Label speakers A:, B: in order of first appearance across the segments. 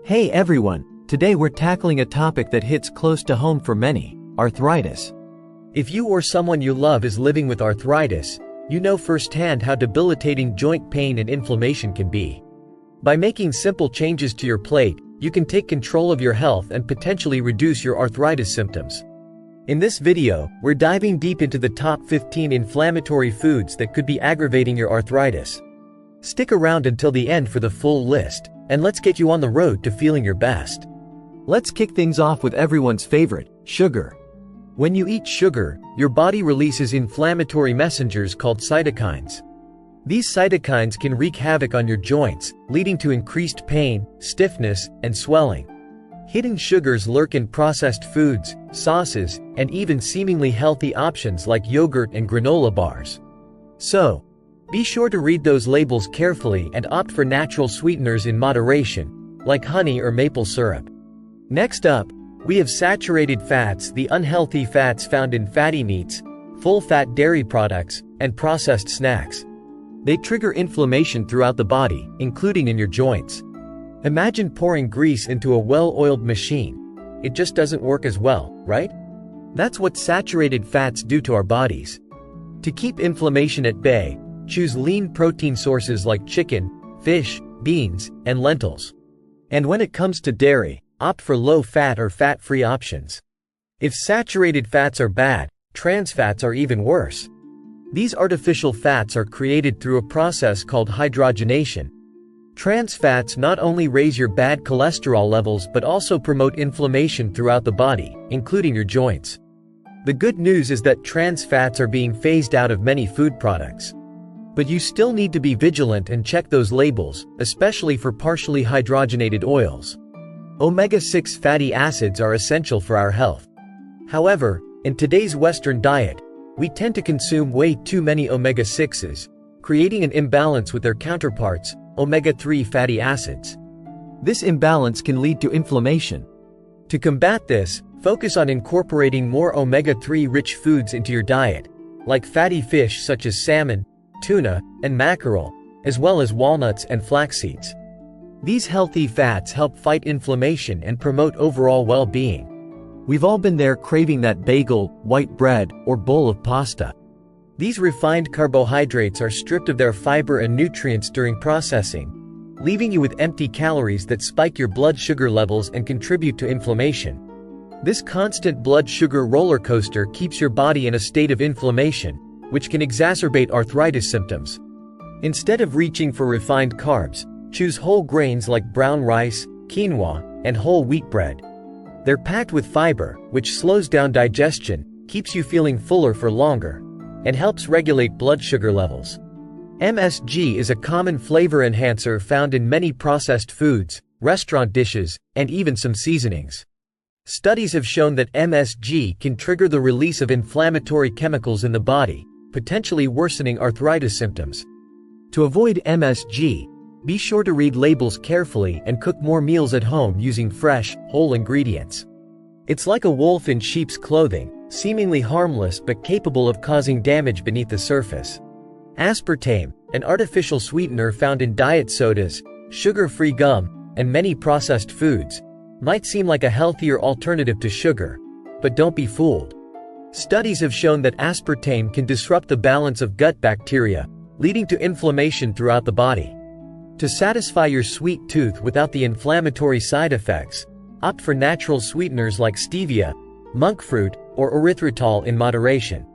A: Hey everyone, today we're tackling a topic that hits close to home for many: arthritis. If you or someone you love is living with arthritis, you know firsthand how debilitating joint pain and inflammation can be. By making simple changes to your plate, you can take control of your health and potentially reduce your arthritis symptoms. In this video, we're diving deep into the top 15 inflammatory foods that could be aggravating your arthritis. Stick around until the end for the full list, and let's get you on the road to feeling your best. Let's kick things off with everyone's favorite, sugar. When you eat sugar, your body releases inflammatory messengers called cytokines. These cytokines can wreak havoc on your joints, leading to increased pain, stiffness, and swelling. Hidden sugars lurk in processed foods, sauces, and even seemingly healthy options like yogurt and granola bars. So, be sure to read those labels carefully and opt for natural sweeteners in moderation, like honey or maple syrup. Next up, we have saturated fats, the unhealthy fats found in fatty meats, full-fat dairy products, and processed snacks. They trigger inflammation throughout the body, including in your joints. Imagine pouring grease into a well-oiled machine. It just doesn't work as well, right? That's what saturated fats do to our bodies. To keep inflammation at bay, choose lean protein sources like chicken, fish, beans, and lentils. And when it comes to dairy, opt for low-fat or fat-free options. If saturated fats are bad, trans fats are even worse. These artificial fats are created through a process called hydrogenation. Trans fats not only raise your bad cholesterol levels but also promote inflammation throughout the body, including your joints. The good news is that trans fats are being phased out of many food products. But you still need to be vigilant and check those labels, especially for partially hydrogenated oils. Omega-6 fatty acids are essential for our health. However, in today's Western diet, we tend to consume way too many omega-6s, creating an imbalance with their counterparts, omega-3 fatty acids. This imbalance can lead to inflammation. To combat this, focus on incorporating more omega-3 rich foods into your diet, like fatty fish such as salmon, tuna, and mackerel, as well as walnuts and flax seeds. These healthy fats help fight inflammation and promote overall well-being. We've all been there, craving that bagel, white bread, or bowl of pasta. These refined carbohydrates are stripped of their fiber and nutrients during processing, leaving you with empty calories that spike your blood sugar levels and contribute to inflammation. This constant blood sugar roller coaster keeps your body in a state of inflammation, which can exacerbate arthritis symptoms. Instead of reaching for refined carbs, choose whole grains like brown rice, quinoa, and whole wheat bread. They're packed with fiber, which slows down digestion, keeps you feeling fuller for longer, and helps regulate blood sugar levels. MSG is a common flavor enhancer found in many processed foods, restaurant dishes, and even some seasonings. Studies have shown that MSG can trigger the release of inflammatory chemicals in the body, potentially worsening arthritis symptoms. To avoid MSG, be sure to read labels carefully and cook more meals at home using fresh, whole ingredients. It's like a wolf in sheep's clothing, seemingly harmless but capable of causing damage beneath the surface. Aspartame, an artificial sweetener found in diet sodas, sugar-free gum, and many processed foods, might seem like a healthier alternative to sugar, but don't be fooled. Studies have shown that aspartame can disrupt the balance of gut bacteria, leading to inflammation throughout the body. To satisfy your sweet tooth without the inflammatory side effects, opt for natural sweeteners like stevia, monk fruit, or erythritol in moderation.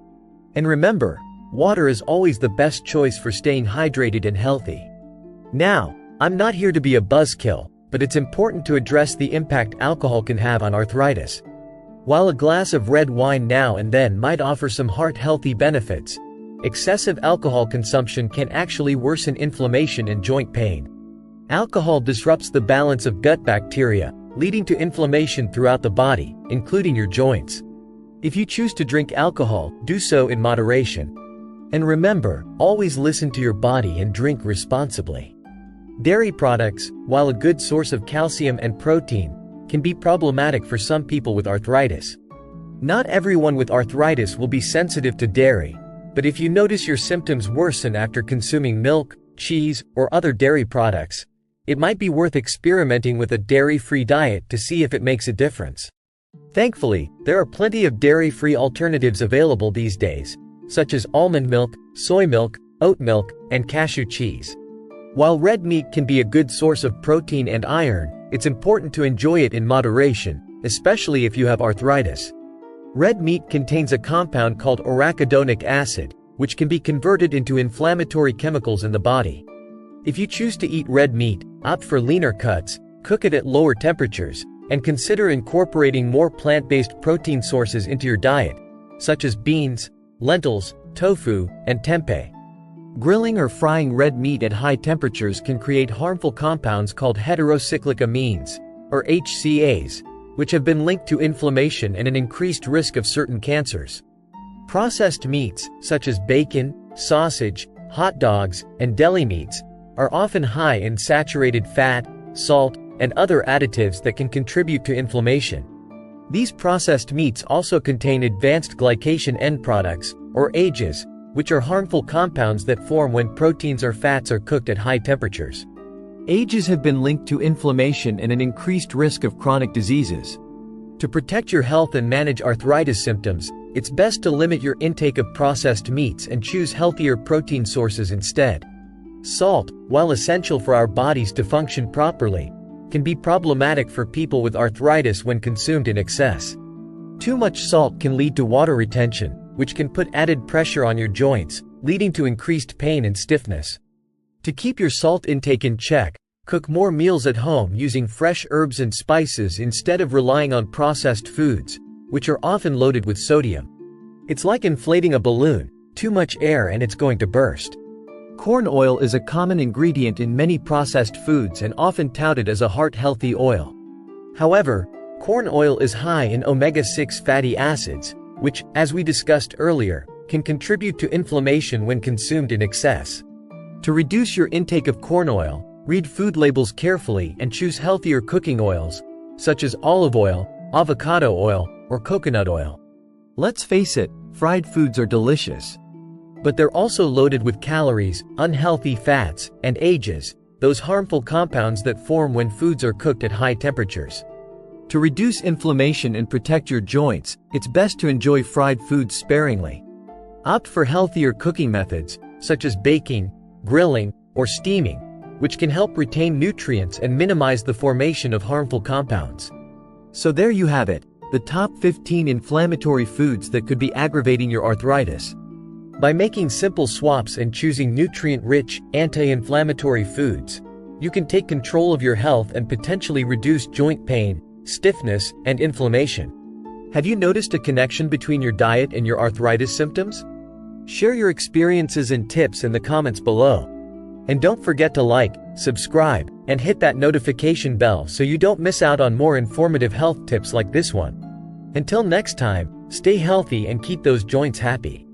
A: And remember, water is always the best choice for staying hydrated and healthy. Now, I'm not here to be a buzzkill, but it's important to address the impact alcohol can have on arthritis. While a glass of red wine now and then might offer some heart-healthy benefits, excessive alcohol consumption can actually worsen inflammation and joint pain. Alcohol disrupts the balance of gut bacteria, leading to inflammation throughout the body, including your joints. If you choose to drink alcohol, do so in moderation. And remember, always listen to your body and drink responsibly. Dairy products, while a good source of calcium and protein, can be problematic for some people with arthritis. Not everyone with arthritis will be sensitive to dairy, but if you notice your symptoms worsen after consuming milk, cheese, or other dairy products, it might be worth experimenting with a dairy-free diet to see if it makes a difference. Thankfully, there are plenty of dairy-free alternatives available these days, such as almond milk, soy milk, oat milk, and cashew cheese. While red meat can be a good source of protein and iron, it's important to enjoy it in moderation, especially if you have arthritis. Red meat contains a compound called arachidonic acid, which can be converted into inflammatory chemicals in the body. If you choose to eat red meat, opt for leaner cuts, cook it at lower temperatures, and consider incorporating more plant-based protein sources into your diet, such as beans, lentils, tofu, and tempeh. Grilling or frying red meat at high temperatures can create harmful compounds called heterocyclic amines, or HCAs, which have been linked to inflammation and an increased risk of certain cancers. Processed meats, such as bacon, sausage, hot dogs, and deli meats, are often high in saturated fat, salt, and other additives that can contribute to inflammation. These processed meats also contain advanced glycation end products, or AGEs, which are harmful compounds that form when proteins or fats are cooked at high temperatures. AGEs have been linked to inflammation and an increased risk of chronic diseases. To protect your health and manage arthritis symptoms, it's best to limit your intake of processed meats and choose healthier protein sources instead. Salt, while essential for our bodies to function properly, can be problematic for people with arthritis when consumed in excess. Too much salt can lead to water retention, which can put added pressure on your joints, leading to increased pain and stiffness. To keep your salt intake in check, cook more meals at home using fresh herbs and spices instead of relying on processed foods, which are often loaded with sodium. It's like inflating a balloon, too much air and it's going to burst. Corn oil is a common ingredient in many processed foods and often touted as a heart-healthy oil. However, corn oil is high in omega-6 fatty acids, which, as we discussed earlier, can contribute to inflammation when consumed in excess. To reduce your intake of corn oil, read food labels carefully and choose healthier cooking oils, such as olive oil, avocado oil, or coconut oil. Let's face it, fried foods are delicious. But they're also loaded with calories, unhealthy fats, and AGEs, those harmful compounds that form when foods are cooked at high temperatures. To reduce inflammation and protect your joints, it's best to enjoy fried foods sparingly. Opt for healthier cooking methods, such as baking, grilling, or steaming, which can help retain nutrients and minimize the formation of harmful compounds. So there you have it, the top 15 inflammatory foods that could be aggravating your arthritis. By making simple swaps and choosing nutrient-rich, anti-inflammatory foods, you can take control of your health and potentially reduce joint pain, stiffness, and inflammation. Have you noticed a connection between your diet and your arthritis symptoms? Share your experiences and tips in the comments below. And don't forget to like, subscribe, and hit that notification bell so you don't miss out on more informative health tips like this one. Until next time, stay healthy and keep those joints happy.